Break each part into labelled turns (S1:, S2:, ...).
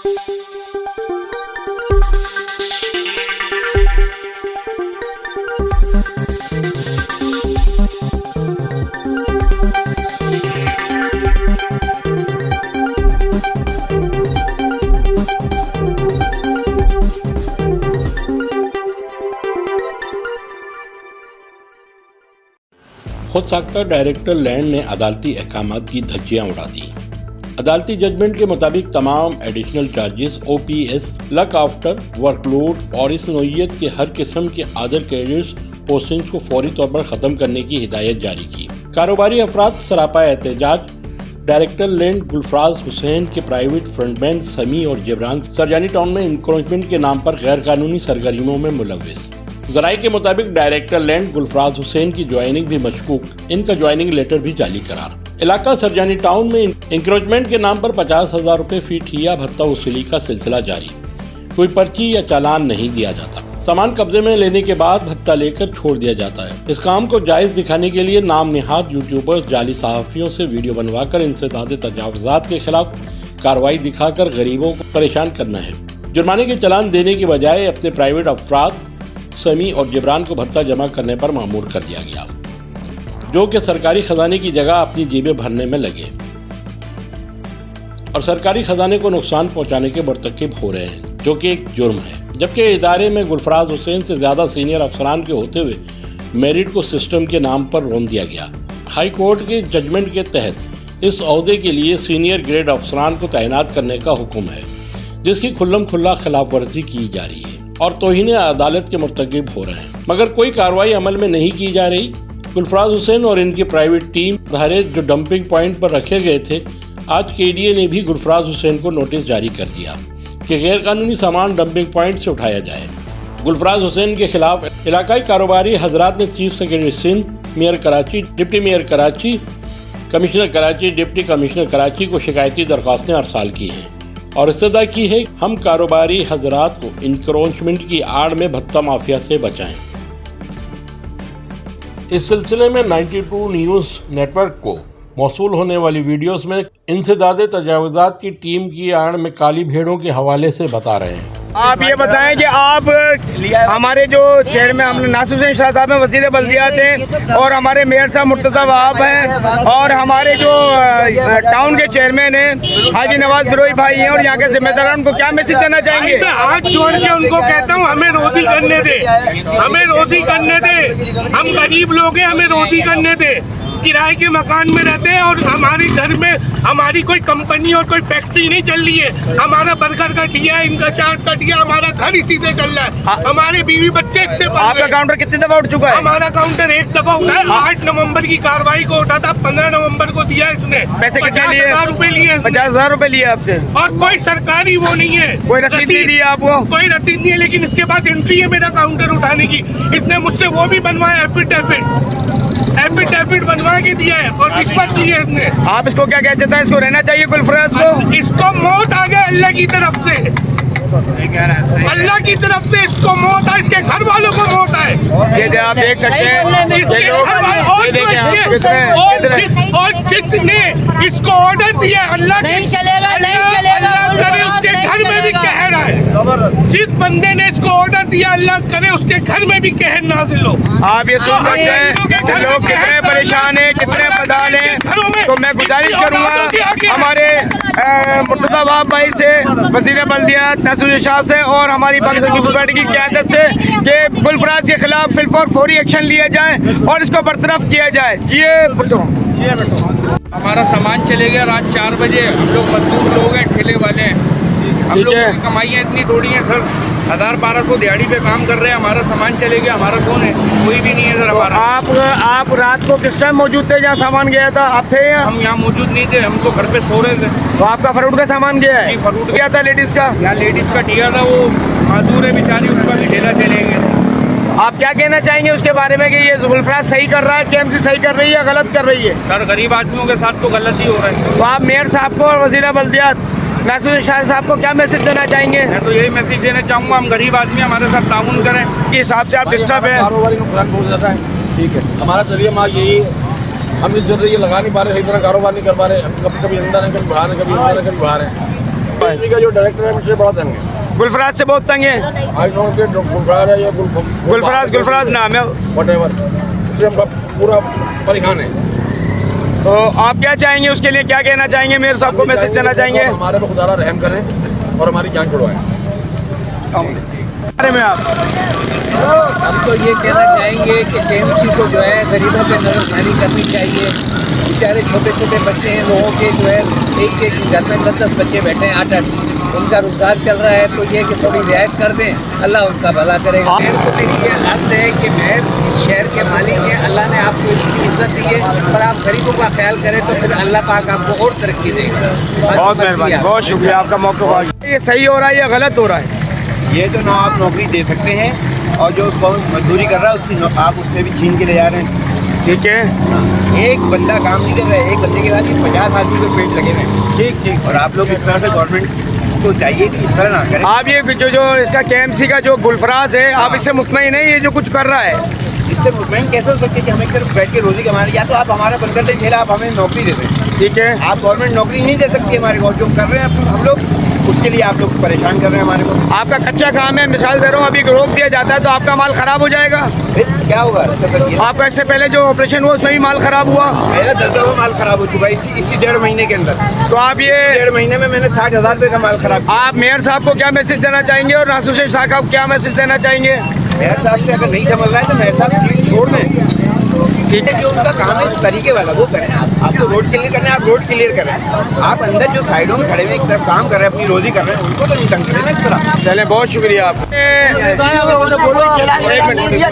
S1: खुद साख्ता director land ने अदालती अहकामात की धज्जियां उड़ा दी। अदालती जजमेंट के मुताबिक तमाम additional charges, OPS, luck after workload और इस नौइयत के हर किस्म के अदर कैरियर्स पोस्टिंग्स को फौरी तौर पर ख़त्म करने की हिदायत जारी की। कारोबारी अफराद सरापा एहतजाज डायरेक्टर लैंड गुलफराज हुसैन के प्राइवेट फ्रंटमैन समी और जबरान सरजानी टाउन में इंक्रोचमेंट के नाम पर गैर कानूनी सरगर्मियों में मुलव्विस। ज़राए के मुताबिक डायरेक्टर लैंड गुलफराज हुसैन की ज्वाइनिंग भी मशकूक, इनका ज्वाइनिंग लेटर भी जाली करार। इलाका सरजानी टाउन में इंक्रोचमेंट के नाम पर 50,000 रुपए फी ठिया भत्ता वसूली का सिलसिला जारी। कोई पर्ची या चालान नहीं दिया जाता। सामान कब्जे में लेने के बाद भत्ता लेकर छोड़ दिया जाता है। इस काम को जायज दिखाने के लिए नाम निहाद यूट्यूबर्स जाली सहाफियों से वीडियो बनवाकर इंसदादे तजावुज़ात के खिलाफ कार्रवाई दिखाकर गरीबों को परेशान करना है। जुर्माने के चालान देने के बजाय अपने प्राइवेट अफराद समी और जबरान को भत्ता जमा करने पर मामूर कर दिया गया, जो कि सरकारी खजाने की जगह अपनी जेबें भरने में लगे और सरकारी खजाने को नुकसान पहुंचाने के मुर्तकिब हो रहे हैं, जो कि एक जुर्म है। जबकि इदारे में गुलफराज हुसैन से ज्यादा सीनियर अफसरान के होते हुए मेरिट को सिस्टम के नाम पर रोन दिया गया। हाई कोर्ट के जजमेंट के तहत इस ओहदे के लिए सीनियर ग्रेड अफसरान को तैनात करने का हुक्म है, जिसकी खुल्लम खुल्ला खिलाफ वर्जी की जा रही है और तौहीन अदालत के मुर्तकिब हो रहे हैं, मगर कोई कार्रवाई अमल में नहीं की जा रही। गुलफराज हुसैन और इनकी प्राइवेट टीम धारे जो डंपिंग पॉइंट पर रखे गए थे, आज KDA ने भी गुलफराज हुसैन को नोटिस जारी कर दिया कि गैर कानूनी सामान डंपिंग पॉइंट से उठाया जाए। गुलफराज हुसैन के खिलाफ इलाकाई कारोबारी हजरात ने chief secretary Sindh, mayor Karachi, deputy mayor Karachi, commissioner Karachi, deputy commissioner Karachi को शिकायती दरख्वास्तें अरसाल की हैं और इस्तदा की है हम कारोबारी हजरात को इंक्रोचमेंट की आड़ में भत्ता माफिया से बचाएं। इस सिलसिले में 92 न्यूज़ नेटवर्क को मौसूल होने वाली वीडियोस में इंसदादे तजावुज़ात की टीम की आड़ में काली भेड़ों के हवाले से बता रहे हैं।
S2: आप ये बताएं कि आप हमारे जो चेयरमैन हमने नासिर हुसैन शाह साहब हैं, वज़ीर बल्दियात हैं, और हमारे मेयर साहब मुर्तज़ा वहाब हैं, और हमारे जो टाउन के चेयरमैन हैं हाजी नवाज बिरोई भाई हैं, और यहाँ के जिम्मेदार, उनको क्या मैसेज देना चाहेंगे?
S3: हाथ जोड़ के उनको कहता हूँ, हमें रोजी करने दे, हमें रोजी करने दे। हम गरीब लोग हैं, हमें रोजी करने दे। किराए के मकान में रहते हैं और हमारे घर में हमारी कोई कंपनी और कोई फैक्ट्री नहीं चल रही है। हमारा बर्गर का दिया, इनका चाट का दिया, हमारा घर इसी से चल रहा है। हमारे बीवी बच्चे इससे
S2: आपका काउंटर कितनी दफा उठ चुका है?
S3: हमारा काउंटर एक दफा उठा है। 8 नवंबर की कार्रवाई को उठा था, 15 नवंबर को दिया इसने।
S2: पैसे कितने लिए?
S3: 50,000 रुपए लिए।
S2: 50,000 रुपए लिए आपसे,
S3: और कोई सरकारी वो नहीं है,
S2: कोई रसीद नहीं दी आपको?
S3: कोई रसीद नहीं है, लेकिन इसके बाद एंट्री है मेरा काउंटर उठाने की। इसने मुझसे वो भी बनवाया, एफिडेविट बनवा के दिया है और रिश्वत दी है इसने।
S2: आप इसको क्या कहते हैं? इसको रहना चाहिए गुलफराज को?
S3: इसको मौत आ गया अल्लाह की तरफ से, अल्लाह की तरफ से इसको मौत है, इसके घर वालों को मौत है।
S2: ये आप देख सकते हैं,
S3: और जिसने इसको ऑर्डर दिया अल्लाह
S4: नहीं चलेगा, नहीं चलेगा,
S3: उसके घर में भी कहर है। जिस बंदे ने इसको ऑर्डर दिया, अल्लाह करे उसके घर में भी कहर नाज़िल हो।
S2: आप ये सुन सकते हैं लोग कितने परेशान हैं, कितने बदाल हैं। तो मैं गुजारिश करूँगा हमारे मुर्तज़ा वहाब भाई से, वज़ीर बल्दियात नासिर हुसैन शाह से, और हमारी पाकिस्तान पीपल्स पार्टी की क़यादत से कि गुलफराज के खिलाफ फिलफौर फौरी एक्शन लिया जाए और इसको बरतरफ किया जाए। ये
S5: हमारा सामान चले गया रात 4 बजे। हम लोग मजदूर लोग हैं, ठेले वाले हैं, हम लोग की कमाइयाँ इतनी थोड़ी हैं सर। 1000-1200 दिहाड़ी पे काम कर रहे हैं, हमारा सामान चले गया। हमारा कौन है? कोई भी नहीं है सर हमारा।
S2: आप रात को किस टाइम मौजूद थे जहाँ सामान गया था? आप थे यहाँ?
S5: हम यहाँ मौजूद नहीं थे, हम तो घर पे सो रहे थे।
S2: तो आपका फ्रूट का सामान गया है?
S5: जी, फ्रूट
S2: गया था। लेडीज़ का?
S5: यहाँ लेडीज़ का दिया था, वो माजूर है बेचारी, उसका भी ठेला चलेंगे।
S2: आप क्या कहना चाहेंगे उसके बारे में कि ये गुलफराज सही कर रहा है, KMC सही कर रही है या गलत कर रही है?
S5: सर गरीब आदमियों के साथ तो गलत ही हो रहा है।
S2: तो आप मेयर साहब को और वज़ीर बल्दियात नासिर हुसैन शाह साहब को क्या मैसेज देना चाहेंगे?
S5: मैं तो यही मैसेज देना चाहूँगा, हम गरीब आदमी, हमारे साथ ताउन करें।
S2: के हिसाब से आप डिस्टर्ब है,
S6: कारोबारी नुकसान बहुत ज़्यादा है। ठीक है, हमारा जरिए माँ यही, हम इस जरिए लगा नहीं पा रहे, सही तरह कारोबार नहीं कर पा रहे। कभी अंदर है, कभी बाहर है, कभी अंदर है, कभी बाहर है।
S2: है?
S6: का जो डायरेक्टर है मुझसे बड़ा तंग है,
S2: गुलफराज से बहुत तंग है।
S6: आई नो के गुलफराज है या
S2: गुलफराज नाम है।
S6: व्हाटएवर, उससे हम पूरा परेशान है।
S2: तो आप क्या चाहेंगे, उसके लिए क्या कहना चाहेंगे? मेयर साहब को मैसेज देना चाहेंगे?
S6: हमारे पे खुदा रहम करें और हमारी जान छुड़वाएं।
S2: बारे में आप
S7: हम तो ये कहना चाहेंगे कि केएमसी को जो है गरीबों पे नजरसानी करनी चाहिए। बेचारे छोटे छोटे बच्चे हैं, लोगों के जो है एक एक घर में 10-10 बच्चे बैठे हैं, 8-8, उनका रोजगार चल रहा है। तो ये कि थोड़ी रियायत कर दें, अल्लाह उनका भला करेगा। मेयर को मेरी ये अर्ज है कि मेयर इस शहर के मालिक हैं, अल्लाह ने आपको इतनी इज्जत दी है, पर आप गरीबों का ख्याल करें तो फिर अल्लाह पाक आपको और तरक्की देगा।
S2: बहुत मेहरबानी, बहुत शुक्रिया आपका मौका। ये सही हो रहा है या गलत हो रहा है?
S8: ये तो ना आप नौकरी दे सकते हैं, और जो मजदूरी कर रहा है उसकी आप उससे भी छीन के ले जा रहे हैं।
S2: ठीक है,
S8: एक बंदा काम नहीं कर रहा है, एक बंदे के साथ 50 आदमी के पेट लगे हुए हैं। ठीक ठीक। और आप लोग इस तरह से गवर्नमेंट को चाहिए कि इस तरह ना करें।
S2: आप ये जो इसका केएमसी का जो गुलफराज है, आप इससे मुतमईन है ये जो कुछ कर रहा है?
S8: इससे मुतमईन कैसे हो सकते हैं कि हम एक तरफ बैठ के रोजी कमा रहे हैं? या तो आप हमारा बनकर नहीं खेला, आप हमें नौकरी दे दें।
S2: ठीक है,
S8: आप गवर्नमेंट नौकरी नहीं दे सकती हमारे को, जो कर रहे हैं हम लोग, उसके लिए आप लोग परेशान कर रहे हैं हमारे को।
S2: आपका कच्चा काम है, मिसाल दे रहा हूँ, अभी रोक दिया जाता है तो आपका माल खराब हो जाएगा।
S8: फिर क्या होगा?
S2: आपका इससे पहले जो ऑपरेशन हुआ उसमें भी माल खराब हुआ।
S8: मेरा 10 माल खराब हो चुका है इसी 1.5 महीने के अंदर।
S2: तो आप ये
S8: 1.5 महीने में मैंने 60,000 रुपये का माल खराब किया।
S2: आप मेयर साहब को क्या मैसेज देना चाहेंगे और नासूर शेख साहब को क्या मैसेज देना चाहेंगे?
S8: मेयर साहब से अगर नहीं समझ रहा है तो मेयर साहब सीट छोड़ दें। ठीक है, जो उनका काम है तरीके वाला वो करें। आपको रोड क्लियर करना है, आप रोड क्लियर करें। आप अंदर जो साइडों में खड़े हुए एक तरफ काम कर रहे हैं, अपनी रोजी कर रहे हैं, उनको तो नहीं तंग करें ना इस तरह।
S2: चले, बहुत शुक्रिया आप।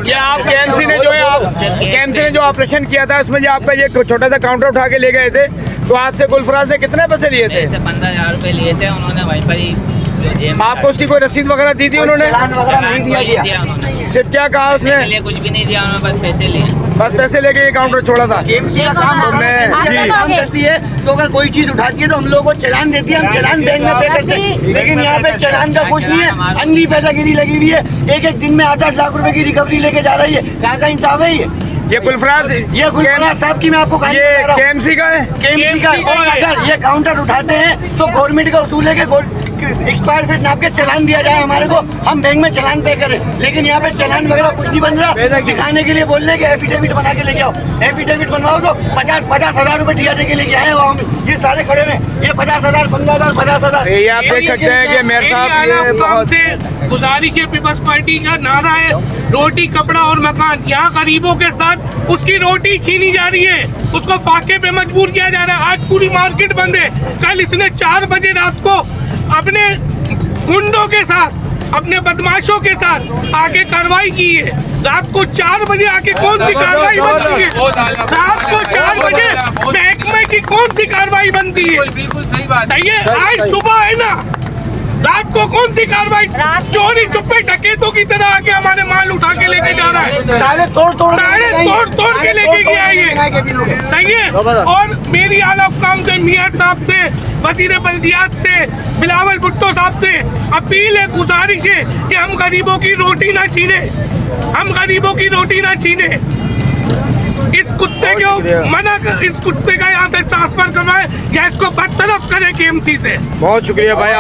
S2: ये आप केएमसी ने जो है, आप केएमसी ने जो ऑपरेशन किया था उसमें जो आपका ये छोटा सा काउंटर उठा के ले गए थे, तो आपसे गुलफराज ने कितने पैसे लिए थे?
S9: 15,000 रुपये लिए थे उन्होंने। वहीं पर ही
S2: आपको उसकी कोई रसीद वगैरह दी थी उन्होंने?
S9: नहीं दिया उन्होंने।
S2: सिर्फ क्या कहा उसने?
S9: कुछ भी नहीं दिया उन्होंने, बस पैसे लिए।
S2: बस पैसे लेके ये काउंटर छोड़ा था।
S4: केएमसी का काम काम करती है, तो अगर कोई चीज उठाती है तो हम लोगों को चालान देती है, हम चालान बैंक में पे करते हैं। लेकिन यहाँ पे चालान का कुछ नहीं है, अंधी पैदागिरी लगी हुई है। एक दिन में 8-8 लाख रुपए की रिकवरी लेके जा रही है। कहाँ का इंसाफ है
S2: ये गुलफराज
S4: साहब की मैं आपको
S2: ये केएमसी का है?
S4: केएमसी का। और अगर ये काउंटर उठाते हैं तो गवर्नमेंट का उसूल है कि एक्सपायर फिट नाप के चालान दिया जाए हमारे को, हम बैंक में चालान पे करें। लेकिन यहाँ पे चालान वगैरह कुछ नहीं बन रहा। दिखाने के लिए बोल रहे कि एफिडेविट बना के लेके आओ। एफिडेविट बनवाओ तो 50,000 रुपए ठिकाने के लेके आए हो हम। ये सारे खड़े में ये 50,000, 15,000, 50,000।
S2: ये आप देख सकते हैं कि मेयर साहब ये बहुत
S3: गुजारिश है। पीपल्स पार्टी का नारा है रोटी, कपड़ा और मकान। यहाँ गरीबों के साथ उसकी रोटी छीनी जा रही है, उसको फाके पे मजबूर किया जा रहा है। आज पूरी मार्केट बंद है। कल इसने 4 बजे रात को अपने गुंडों के साथ, अपने बदमाशों के साथ आके कार्रवाई की है। रात को 4 बजे आके कौन सी कार्रवाई बनती है? रात को 4 बजे महकमे की कौन सी कार्रवाई बनती है? बिल्कुल सही बात है। आज सुबह है ना, रात को कौन सी कार्रवाई? चोरी चुप्पे डकैतों की तरह आके हमारे माल उठा के लेके जा रहा है।
S4: ताले
S3: तोड़ के लेके गया ये, सही है। और मेरी आला हुक्काम से, मियां साहब से, वजीर बल्दियात से, बिलावल भुट्टो साहब से अपील है, गुजारिश है कि हम गरीबों की रोटी ना छीने, हम गरीबों की रोटी ना छीने। इस कुत्ते को मना कर, इस कुत्ते का यहाँ से ट्रांसफर करवाए या इसको बरतरफ करे केएमसी से।
S2: बहुत शुक्रिया भाई।